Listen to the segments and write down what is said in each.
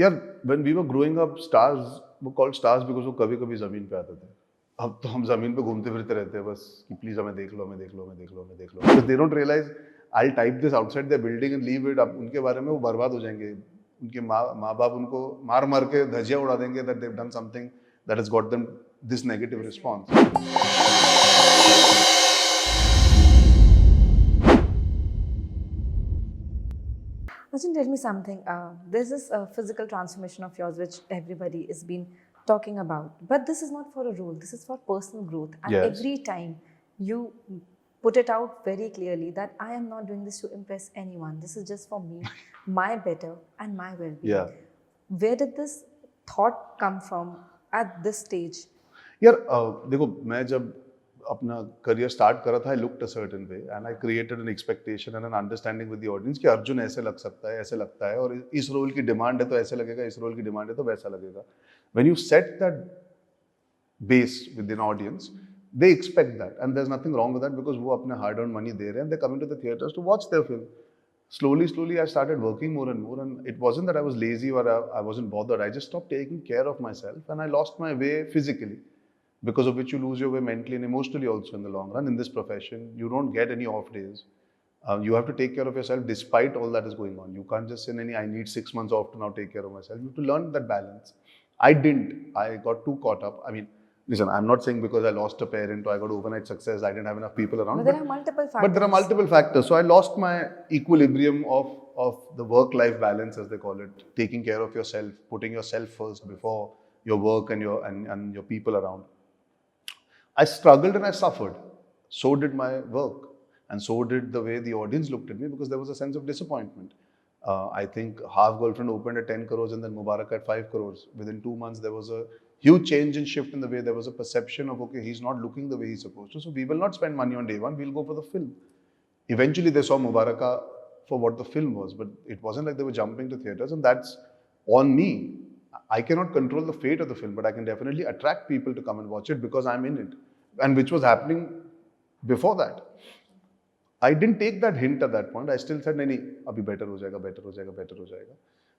यार when we were growing up, stars were called stars because वो कभी कभी जमीन पे आते थे. अब तो हम जमीन पे घूमते फिरते रहते हैं बस कि प्लीज हमें देख लो, हमें देख लो, हमें देख लो, हमें देख लो. Because they don't realize I'll type this outside their building and leave it. अब उनके बारे में वो बर्बाद हो जाएंगे. उनके माँ बाप उनको मार मार के धजिया उड़ा देंगे that they've done something that has got them this negative response. Arjun, tell me something. There's this physical transformation of yours which everybody has been talking about. But this is not for a role. This is for personal growth. And Yes. every time you put it out very clearly that I am not doing this to impress anyone. This is just for me, my better and my well-being. Yeah. Where did this thought come from at this stage? यार देखो मैं जब अपना career start करा था I looked a certain way and I created an expectation and an understanding with the audience कि अर्जुन ऐसे लग सकता है, ऐसे लगता है, और इस रोल की डिमांड है तो ऐसे लगेगा, इस रोल की डिमांड है तो वैसा लगेगा. When you set that base with an audience they expect that and there is nothing wrong with that because वो अपने हार्ड अर्न मनी दे रहे हैं, they coming to the theatres to watch their film. Slowly, I started working more and more, and it wasn't that I was lazy or I wasn't bothered. I just stopped taking care of myself, and I lost my way physically, because of which you lose your way mentally and emotionally also in the long run. In this profession, you don't get any off days. You have to take care of yourself despite all that is going on. You can't just say, I need 6 months off to now take care of myself. You have to learn that balance. I didn't. I got too caught up. I mean, listen, I'm not saying because I lost a parent or I got overnight success, I didn't have enough people around. But there are multiple factors. But there are multiple factors. So I lost my equilibrium of the work-life balance, as they call it, taking care of yourself, putting yourself first before your work and your people around. I struggled and I suffered. So did my work. And so did the way the audience looked at me, because there was a sense of disappointment. I think Half Girlfriend opened at 10 crores and then Mubarak at 5 crores. Within 2 months, there was a huge change and shift in the way there was a perception of, okay, he's not looking the way he's supposed to. So we will not spend money on day one, we'll go for the film. Eventually, they saw Mubaraka for what the film was, but it wasn't like they were jumping to theaters, and that's on me. I cannot control the fate of the film, but I can definitely attract people to come and watch it because I'm in it, and which was happening before that. I didn't take that hint at that point. I still said, nahi, abhi better ho jayega, better ho jayega, better ho jayega.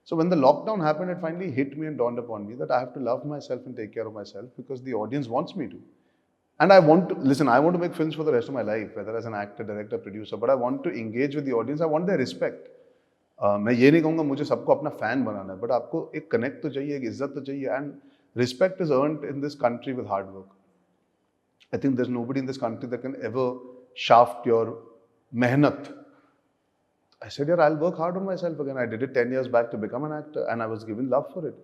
So when the lockdown happened, it finally hit me and dawned upon me that I have to love myself and take care of myself because the audience wants me to. And I want to, listen, I want to make films for the rest of my life, whether as an actor, director, producer, but I want to engage with the audience. I want their respect. मैं ये नहीं कहूँगा मुझे सबको अपना fan बनाना है, but आपको एक कनेक्ट तो चाहिए, एक इज्जत तो चाहिए, and respect is earned in this country with hard work. I think there is nobody in this country that can ever shaft your मेहनत. I said, yeah, I'll work hard on myself again. I did it 10 years back to become an actor, and I was given love for it.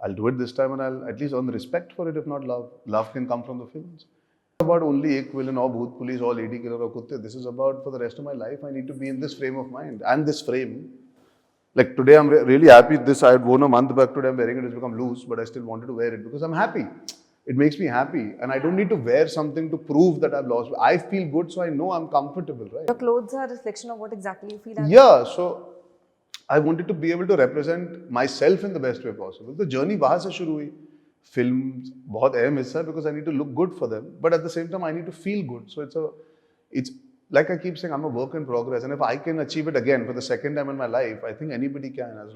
I'll do it this time, and I'll at least earn respect for it, if not love. Love can come from the films. It's about only ek villain or bhoot police or lady killer or kutte. This is about, for the rest of my life, I need to be in this frame of mind. And this frame, like today, I'm really happy. This I had worn a month back. Today, I'm wearing it. It's become loose, but I still wanted to wear it because I'm happy. It makes me happy, and I don't need to wear something to prove that I've lost. I feel good, so I know I'm comfortable, right? Your clothes are a reflection of what exactly you feel. Yeah, so I wanted to be able to represent myself in the best way possible. The journey वहाँ से शुरू हुई. Films बहुत अहम हिस्सा है because I need to look good for them, but at the same time I need to feel good. So it's like I keep saying, I'm a work in progress, and if I can achieve it again for the second time in my life, I think anybody can, as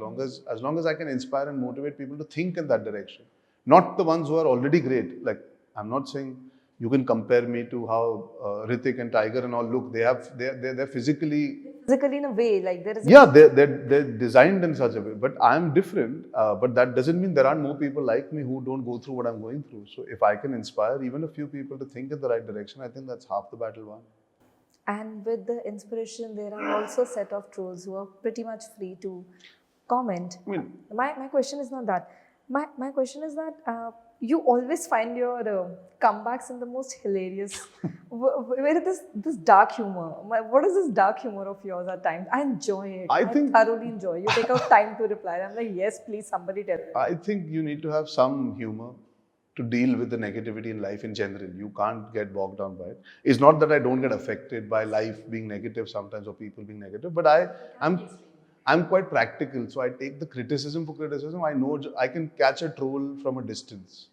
long as I can inspire and motivate people to think in that direction. Not the ones who are already great. Like, I'm not saying you can compare me to how Hrithik and Tiger and all look. They're physically in a way, like there is. Yeah, they're designed in such a way. But I'm different. But that doesn't mean there aren't more people like me who don't go through what I'm going through. So if I can inspire even a few people to think in the right direction, I think that's half the battle won. And with the inspiration, there are also a set of trolls who are pretty much free to comment. I mean, my question is not that. My question is that you always find your comebacks in the most hilarious. Where is this dark humor? What is this dark humor of yours at times? I enjoy it. I thoroughly enjoy. You take out time to reply. I'm like, yes, please, somebody tell me. I think you need to have some humor to deal with the negativity in life in general. You can't get bogged down by it. It's not that I don't get affected by life being negative sometimes or people being negative, but I'm quite practical, so I take the criticism for criticism. I know I can catch a troll from a distance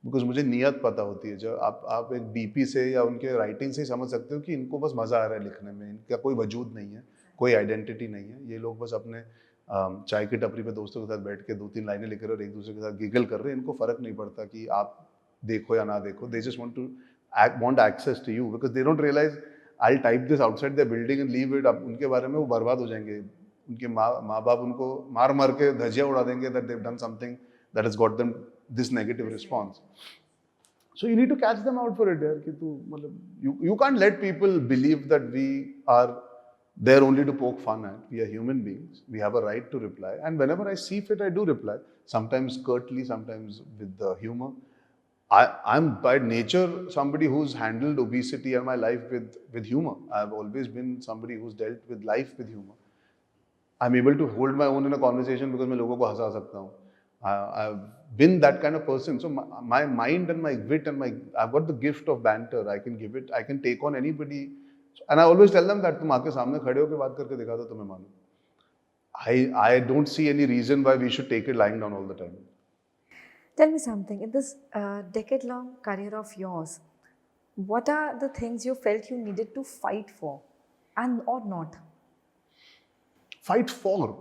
because मुझे नियत पता होती है. जब आप एक DP से या उनके राइटिंग से ही समझ सकते हो कि इनको बस मजा आ रहा है लिखने में, इनका कोई वजूद नहीं है, कोई आइडेंटिटी नहीं है, ये लोग बस अपने चाय की टपरी पे दोस्तों के साथ बैठ के 2-3 लाइनें लिख रहे हो और एक दूसरे के साथ गिगल कर रहे हैं, इनको फर्क नहीं पड़ता कि आप देखो या ना देखो, they just want access to you because they don't realize I'll type this outside their building and leave it up. उनके बारे में वो बर्बाद हो जाएंगे, उनके माँ बाप उनको मार मार के धजिया उड़ा देंगे that they've done something that has got them this negative response. So you need to catch them out for it यार कि तू मतलब you can't let people believe that we are there only to poke fun at. We are human beings. We have a right to reply. And whenever I see fit, I do reply. Sometimes curtly, sometimes with the humor. I'm by nature somebody who's handled obesity and my life with humor. I've always been somebody who's dealt with life with humor. I'm able to hold my own in a conversation because मैं लोगों को हंसा सकता हूँ. I've been that kind of person. So my mind and my wit and I've got the gift of banter. I can give it. I can take on anybody. And I always tell them that तुम आके सामने खड़े होके बात करके दिखा दो तो मैं मानूं. I don't see any reason why we should take it lying down all the time. Tell me something. In this decade-long career of yours, what are the things you felt you needed to fight for, and or not? Fight for?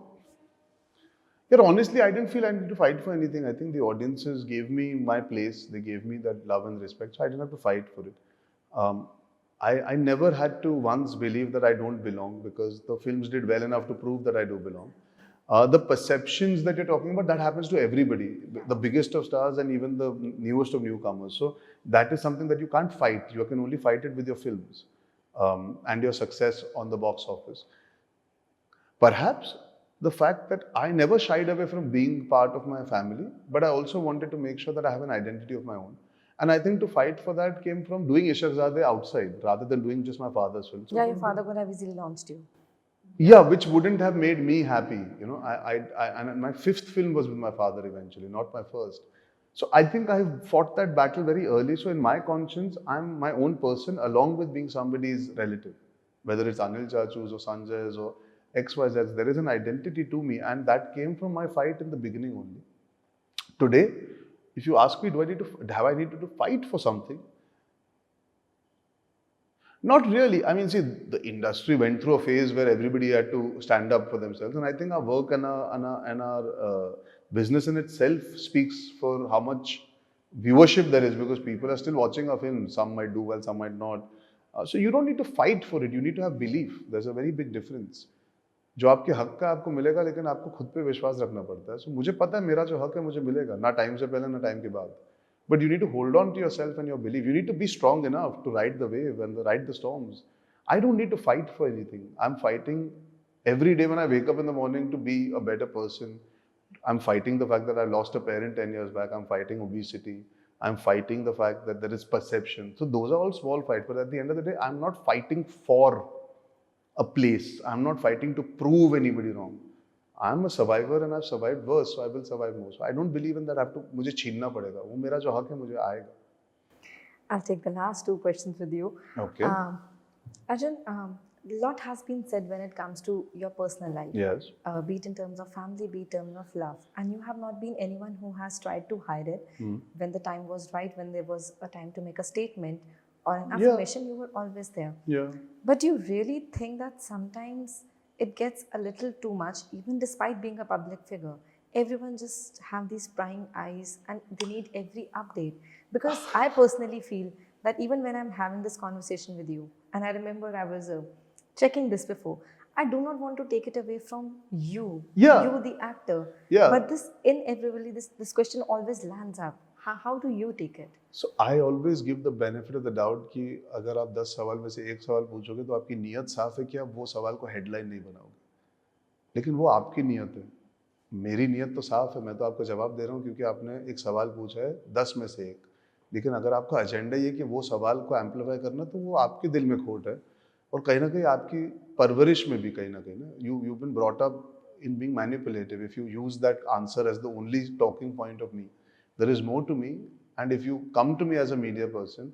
Yeah, honestly, I didn't feel I needed to fight for anything. I think the audiences gave me my place. They gave me that love and respect. So I didn't have to fight for it. I never had to once believe that I don't belong because the films did well enough to prove that I do belong. The perceptions that you're talking about, that happens to everybody, the biggest of stars and even the newest of newcomers. So that is something that you can't fight. You can only fight it with your films and your success on the box office. Perhaps the fact that I never shied away from being part of my family, but I also wanted to make sure that I have an identity of my own. And I think to fight for that came from doing Ishaqzade outside rather than doing just my father's films. Yeah, your father could have easily launched you. Yeah, which wouldn't have made me happy. You know, and my fifth film was with my father eventually, not my first. So I think I fought that battle very early. So in my conscience, I'm my own person along with being somebody's relative. Whether it's Anil Chachu's or Sanjay's or XYZ's, there is an identity to me, and that came from my fight in the beginning only. Today, if you ask me, have I needed to fight for something? Not really. I mean, see, the industry went through a phase where everybody had to stand up for themselves, and I think our work and our business in itself speaks for how much viewership there is because people are still watching our films. Some might do well, some might not. So you don't need to fight for it. You need to have belief. There's a very big difference. जो आपके हक का आपको मिलेगा लेकिन आपको खुद पे विश्वास रखना पड़ता है. So मुझे पता है मेरा जो हक है मुझे मिलेगा ना टाइम से पहले ना टाइम के बाद. But you need to hold on to yourself and your belief. You need to be strong enough to ride the wave and ride the storms. I don't need to fight for anything. I'm fighting every day when I wake up in the morning to be a better person. I'm fighting the fact that I lost a parent 10 years back. I'm fighting obesity. I'm fighting the fact that there is perception. So those are all small fights. But at the end of the day, I'm not fighting for a place. I'm not fighting to prove anybody wrong. I'm a survivor and I've survived worse, so I will survive more. So I don't believe in that I have to, मुझे छीनना पड़ेगा. वो मेरा जो हक है मुझे आएगा. I'll take the last two questions with you. Okay. Arjun, a lot has been said when it comes to your personal life. Yes. Be it in terms of family, be it in terms of love. And you have not been anyone who has tried to hide it. When the time was right, when there was a time to make a statement or an affirmation, you were always there. Yeah. But you really think that sometimes it gets a little too much, even despite being a public figure. Everyone just have these prying eyes and they need every update. Because I personally feel that even when I'm having this conversation with you, and I remember I was checking this before, I do not want to take it away from you, you the actor. Yeah. But this inevitably, this question always lands up. How do you take it? So I always give the benefit of the doubt कि अगर आप 10 सवाल में से एक सवाल पूछोगे तो आपकी नीयत साफ है कि आप वो सवाल को हेडलाइन नहीं बनाओगे. लेकिन वो आपकी नीयत है. मेरी नीयत तो साफ है. मैं तो आपको जवाब दे रहा हूँ क्योंकि आपने एक सवाल पूछा है 10 में से एक. लेकिन अगर आपका एजेंडा ये कि वो सवाल को एम्पलीफाई करना तो वो आपके दिल में खोट है और कहीं ना कहीं आपकी परवरिश में भी कहीं ना you've been brought up in being manipulative. If you use that answer as the only talking point of me, there is more to me. And if you come to me as a media person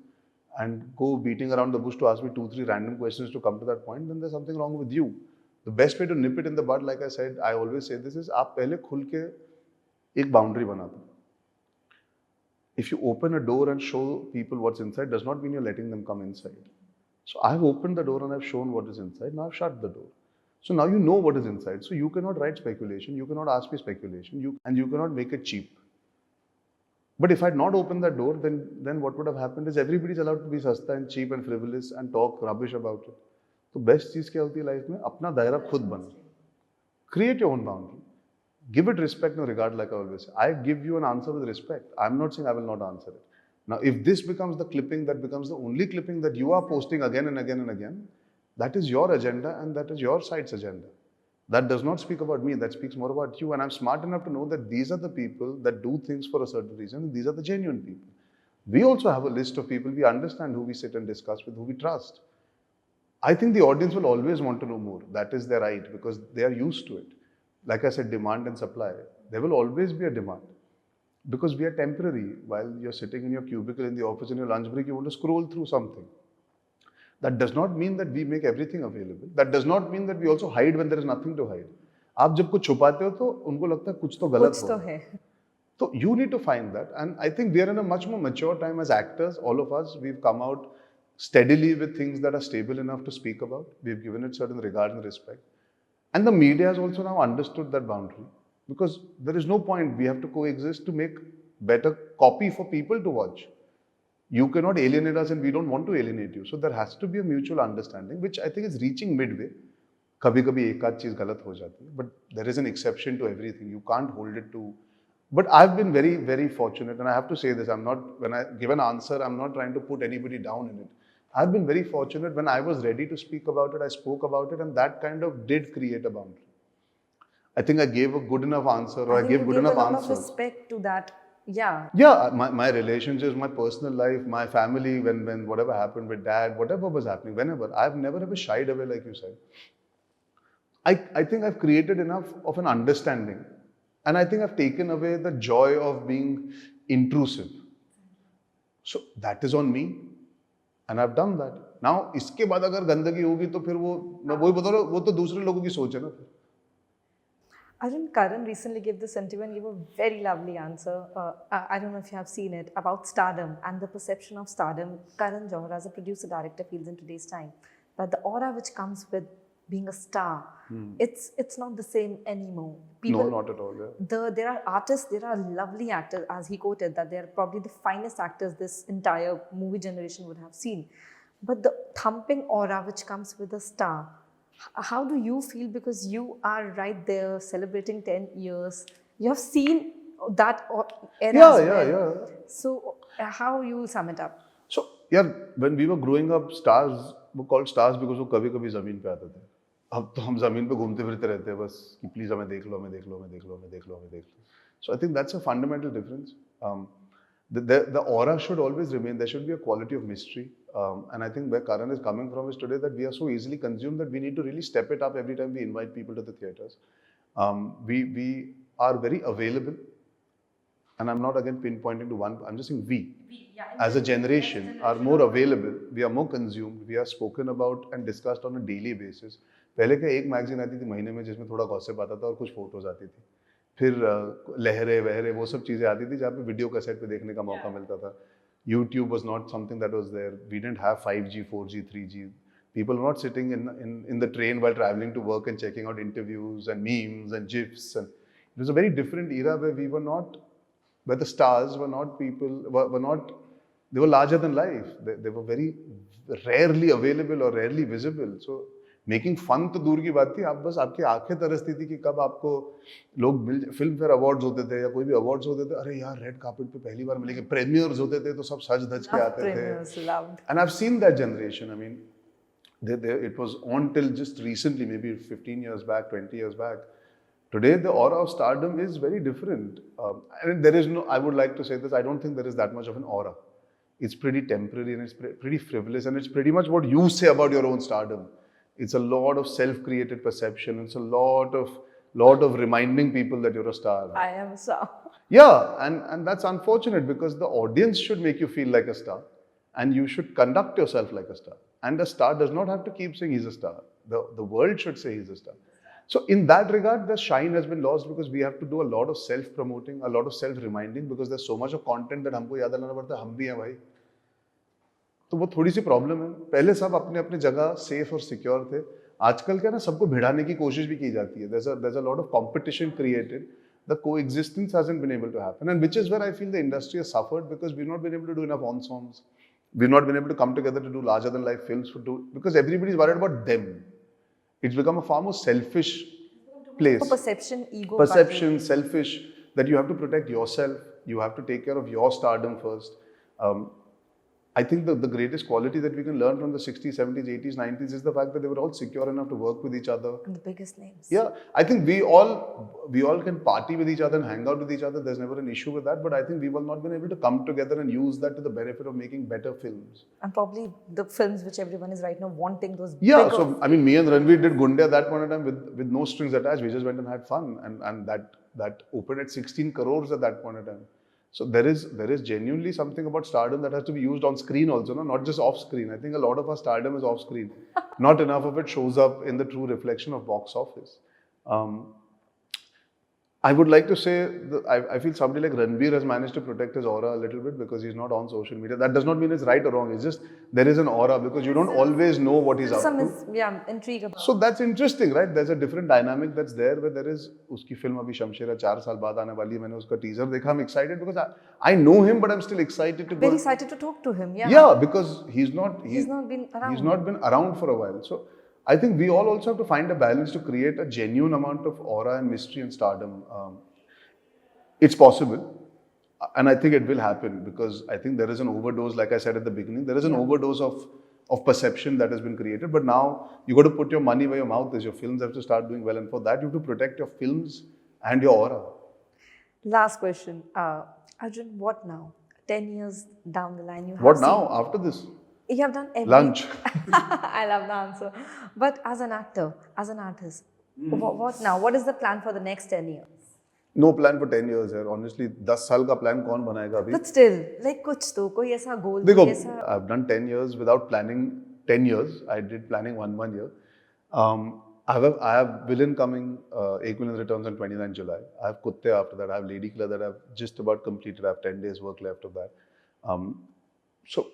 and go beating around the bush to ask me 2-3 random questions to come to that point, then there's something wrong with you. The best way to nip it in the bud, like I said, I always say this is, आप पहले खुल के एक boundary बना दो. If you open a door and show people what's inside, does not mean you're letting them come inside. So I've opened the door and I've shown what is inside. Now I've shut the door. So now you know what is inside. So you cannot write speculation. You cannot ask me speculation. You cannot make it cheap. But if I had not opened that door, then what would have happened is everybody's allowed to be sasta and cheap and frivolous and talk rubbish about it. So best चीज क्या होती है life में? अपना दायरा खुद बनो. Create your own boundary. Give it respect and regard, like I always say. I give you an answer with respect. I'm not saying I will not answer it. Now, if this becomes the clipping, that becomes the only clipping that you are posting again and again and again, that is your agenda and that is your side's agenda. That does not speak about me, that speaks more about you. And I'm smart enough to know that these are the people that do things for a certain reason, and these are the genuine people. We also have a list of people, we understand who we sit and discuss with, who we trust. I think the audience will always want to know more. That is their right, because they are used to it. Like I said, demand and supply. There will always be a demand. Because we are temporary. While you're sitting in your cubicle in the office in your lunch break, you want to scroll through something. That does not mean that we make everything available. That does not mean that we also hide when there is nothing to hide. आप जब कुछ छुपाते हो तो उनको लगता है कुछ तो गलत हो. So you need to find that, and I think we are in a much more mature time as actors. All of us, we've come out steadily with things that are stable enough to speak about. We've given it certain regard and respect, and the media has also now understood that boundary, because there is no point. We have to coexist to make better copy for people to watch. You cannot alienate us and we don't want to alienate you. So there has to be a mutual understanding, which I think is reaching midway. कभी-कभी एक आध चीज गलत हो जाती है, but there is an exception to everything. You can't hold it to. But I've been very, very fortunate, and I have to say this. When I give an answer, I'm not trying to put anybody down in it. I've been very fortunate. When I was ready to speak about it, I spoke about it, and that kind of did create a boundary. I think I gave a good enough answer, or I gave good enough answers. A lot of respect to that. Yeah. Yeah, my relationships, my personal life, my family, when whatever happened with dad, whatever was happening, whenever, I've never ever shied away, like you said. I think I've created enough of an understanding, and I think I've taken away the joy of being intrusive. So that is on me, and I've done that. Now, इसके बाद अगर गंदगी होगी तो फिर वो मैं वही बता रहा हूँ, वो तो दूसरे लोगों की सोच है ना. Arjun, Karan recently gave this interview and gave a very lovely answer. I don't know if you have seen it, about stardom and the perception of stardom. Karan Johar, as a producer director, feels in today's time that the aura which comes with being a star, it's not the same anymore. People, no, not at all. Yeah. There are artists, there are lovely actors, as he quoted, that they are probably the finest actors this entire movie generation would have seen. But the thumping aura which comes with a star, how do you feel? Because you are right there celebrating 10 years. You have seen that era as well. Yeah. So how you will sum it up? So, yeah, when we were growing up, stars were called stars because वो कभी-कभी ज़मीन पे आते थे. अब तो हम ज़मीन पे घूमते फिरते रहते हैं बस कि प्लीज हमें देख लो, हमें देख लो, हमें देख लो, हमें देख लो, हमें देख लो. So I think that's a fundamental difference. The aura should always remain. There should be a quality of mystery. And I think where Karan is coming from is today that we are so easily consumed that we need to really step it up every time we invite people to the theatres. We are very available. And I'm not again pinpointing to one, I'm just saying we as a generation are more available. We are more consumed. We are spoken about and discussed on a daily basis. पहले क्या एक magazine आती थी महीने में जिसमें थोड़ा gossip आता था और कुछ फोटोज आती थी. फिर लहरे वहरे वो सब चीज़ें आती थी जहाँ पे वीडियो कैसेट पे देखने का मौका मिलता था. YouTube was not something that was there. We didn't have 5G, 4G, 3G. People were not sitting in the train while traveling to work and checking out interviews and memes and GIFs. And it was a very different era where the stars were not people, they were larger than life. They were very rarely available or rarely visible. So making fun तो दूर की बात थी. आप बस आपकी आंखें तरसती थी कि कब आपको लोग फिल्म फेयर अवार्ड्स होते थे या कोई भी अवार्ड्स होते थे. अरे यार रेड कार्पेट पे पहली बार मिलेंगे. प्रीमियर्स होते थे तो सब सज धज के आते थे. And I have seen that generation. I mean it was on till just recently, maybe 15 years back, 20 years back. Today the aura of stardom is very different. And there is no, I would like to say this, I don't think there is that much of an aura. It's pretty temporary and it's pretty frivolous, and it's pretty much what you say about your own stardom. It's a lot of self-created perception. It's a lot of reminding people that you're a star. I am a star. Yeah, and that's unfortunate because the audience should make you feel like a star, and you should conduct yourself like a star. And a star does not have to keep saying he's a star. The world should say he's a star. So in that regard, the shine has been lost because we have to do a lot of self-promoting, a lot of self-reminding, because there's so much of content that हमको याद दिलाना पड़ता है हम भी हैं भाई. तो वो थोड़ी सी प्रॉब्लम है. पहले सब अपने अपने जगह सेफ और सिक्योर थे. आजकल क्या ना सबको भिड़ाने की कोशिश भी की जाती है. There's a lot of competition created. The coexistence hasn't been able to happen, and which is where I feel the industry has suffered because we've not been able to do enough ensembles. We've not been able to come together to do larger than life films because everybody's worried about them. It's become a far more selfish place. Perception, ego. Perception, selfish, that you have to protect yourself, you have to take care of your stardom first. I think the greatest quality that we can learn from the 60s, 70s, 80s, 90s is the fact that they were all secure enough to work with each other. And the biggest names. Yeah, I think we all can party with each other and hang out with each other. There's never an issue with that. But I think we've all not been able to come together and use that to the benefit of making better films. And probably the films which everyone is right now wanting those. Yeah, so I mean, me and Ranveer did Gunde at that point in time with no strings attached. We just went and had fun, and that opened at 16 crores at that point in time. So there is genuinely something about stardom that has to be used on screen also, no? Not just off screen. I think a lot of our stardom is off screen. Not enough of it shows up in the true reflection of box office. I would like to say that I feel somebody like Ranbir has managed to protect his aura a little bit because he's not on social media. That does not mean it's right or wrong. It's just there is an aura because you don't always know what he's up to. Intrigue about. So that's interesting, right? There's a different dynamic that's there where there is uski film abhi Shamshera 4 saal baad aane wali hai. Maine uska teaser dekha. I'm excited because I know him, but I'm still excited to go. Very excited to talk to him. Yeah. Yeah, because he's not been around. He's not been around for a while. So I think we all also have to find a balance to create a genuine amount of aura and mystery and stardom. It's possible, and I think it will happen because I think there is an overdose, like I said at the beginning, there is an overdose of perception that has been created. But now you got to put your money where your mouth is. Your films have to start doing well, and for that you have to protect your films and your aura. Last question, Arjun. What now? 10 years down the line, you have What now? After this? You have done everything. Lunch. I love the answer. But as an actor, as an artist, what now? What is the plan for the next 10 years? No plan for 10 years here. Honestly, 10 साल का plan कौन बनाएगा अभी? But still, like कुछ तो कोई ऐसा goal. देखो, I've done 10 years without planning 10 years. I did planning one year. I have Villain coming, Ek Villain returns on 29 July. I have Kutte after that. I have Lady Killer that I've just about completed. I have 10 days work left of that. So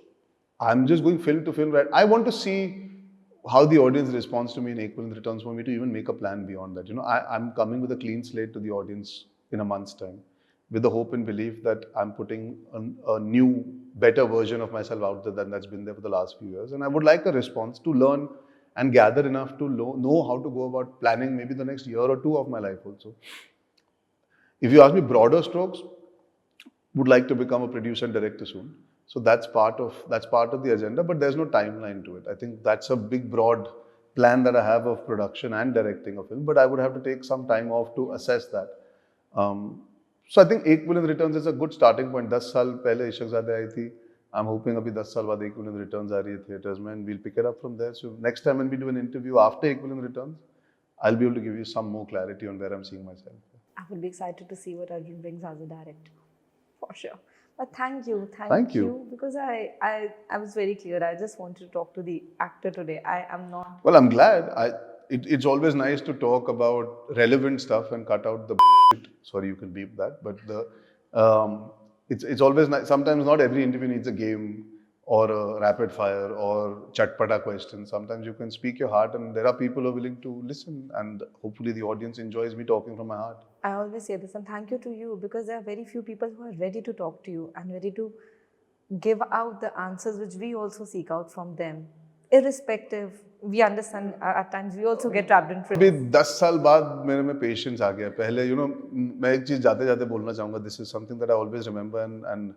I'm just going film to film. Right? I want to see how the audience responds to me in Ek Villain returns for me to even make a plan beyond that. You know, I'm coming with a clean slate to the audience in a month's time, with the hope and belief that I'm putting a new, better version of myself out there than that's been there for the last few years. And I would like a response to learn and gather enough to know how to go about planning maybe the next year or two of my life also. If you ask me broader strokes, would like to become a producer and director soon. So that's part of the agenda, but there's no timeline to it. I think that's a big, broad plan that I have of production and directing a film, but I would have to take some time off to assess that. So I think Ek Villain Returns is a good starting point. 10 साल पहले इश्कज़ादे आई थी. I'm hoping अभी 10 साल बाद Ek Villain Returns आ रही है theatres में, and we'll pick it up from there. So next time when we do an interview after Ek Villain Returns, I'll be able to give you some more clarity on where I'm seeing myself. I would be excited to see what Arjun brings as a director, for sure. But thank you, because I was very clear. I just wanted to talk to the actor today. I am not. Well, I'm glad. It's always nice to talk about relevant stuff and cut out the bullshit. Sorry, you can beep that. But it's always nice. Sometimes not every interview needs a game or a rapid fire or chatpata question. Sometimes you can speak your heart, and there are people who are willing to listen, and hopefully the audience enjoys me talking from my heart. I always say this, and thank you to you, because there are very few people who are ready to talk to you and ready to give out the answers which we also seek out from them. Irrespective, we understand at times we also get trapped in अभी 10 साल बाद मेरे में patience आ गया. पहले मैं एक चीज जाते बोलना चाहूँगा. This is something that I always remember, and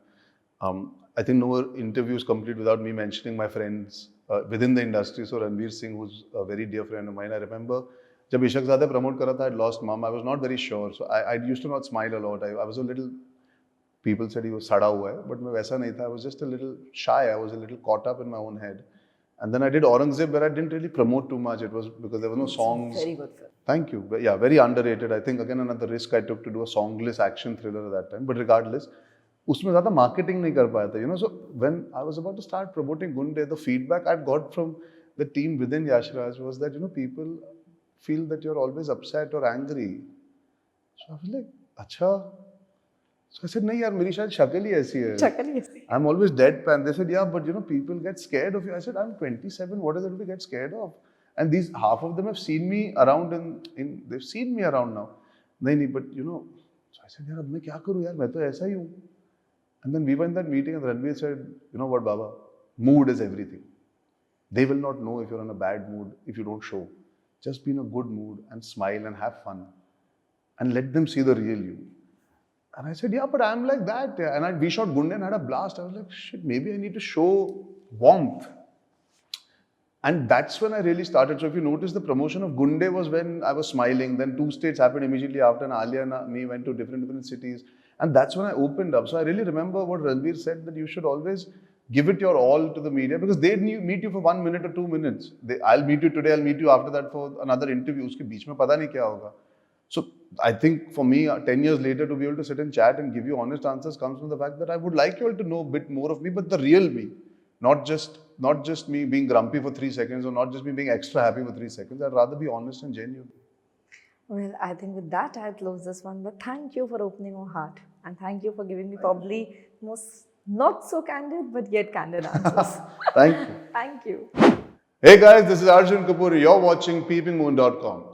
I think no interview is complete without me mentioning my friends within the industry. So Ranveer Singh, who's a very dear friend of mine, I remember जब इश्कज़ादे promote करा था, I lost mom. I was not very sure, so I used to not smile a lot. I was a little. People said he was सड़ा हुआ है, but मैं वैसा नहीं था. I was just a little shy. I was a little caught up in my own head. And then I did Aurangzeb, where I didn't really promote too much. It was because there were no songs. Very good film. Thank you. But yeah, very underrated. I think again another risk I took to do a songless action thriller at that time. But regardless, उसमें ज़्यादा marketing नहीं कर पाया था. So when I was about to start promoting Gunde, the feedback I got from the team within Yash Raj was that people feel that you're always upset or angry. So I was like, अच्छा. So I said, नहीं यार, मेरी शायद शक्ल ही ऐसी है. I'm always deadpan. They said, yeah, but people get scared of you. I said, I'm 27. What is it to get scared of? And these half of them have seen me around they've seen me around now. नहीं, but you know, so I said, यार अब मैं क्या करूँ यार, मैं तो ऐसा ही हूँ. And then we were in that meeting and Ranveer said, you know what, Baba, mood is everything. They will not know if you're in a bad mood if you don't show. Just be in a good mood and smile and have fun and let them see the real you. And I said, yeah, but I'm like that. Yeah. And we shot Gunde and had a blast. I was like, shit, maybe I need to show warmth. And that's when I really started. So if you notice, the promotion of Gunde was when I was smiling. Then 2 states happened immediately after, and Alia and me went to different cities. And that's when I opened up. So I really remember what Ranbir said, that you should always give it your all to the media, because they meet you for 1 minute or 2 minutes. I'll meet you today, I'll meet you after that for another interview. Uske beech mein pata nahi kya hoga. So I think for me, 10 years later, to be able to sit and chat and give you honest answers comes from the fact that I would like you all to know a bit more of me, but the real me. Not just me being grumpy for 3 seconds, or not just me being extra happy for 3 seconds. I'd rather be honest and genuine. Well, I think with that, I'll close this one. But thank you for opening your heart. And thank you for giving me probably most not so candid, but yet candid answers. Thank you. Thank you. Hey guys, this is Arjun Kapoor. You're watching peepingmoon.com.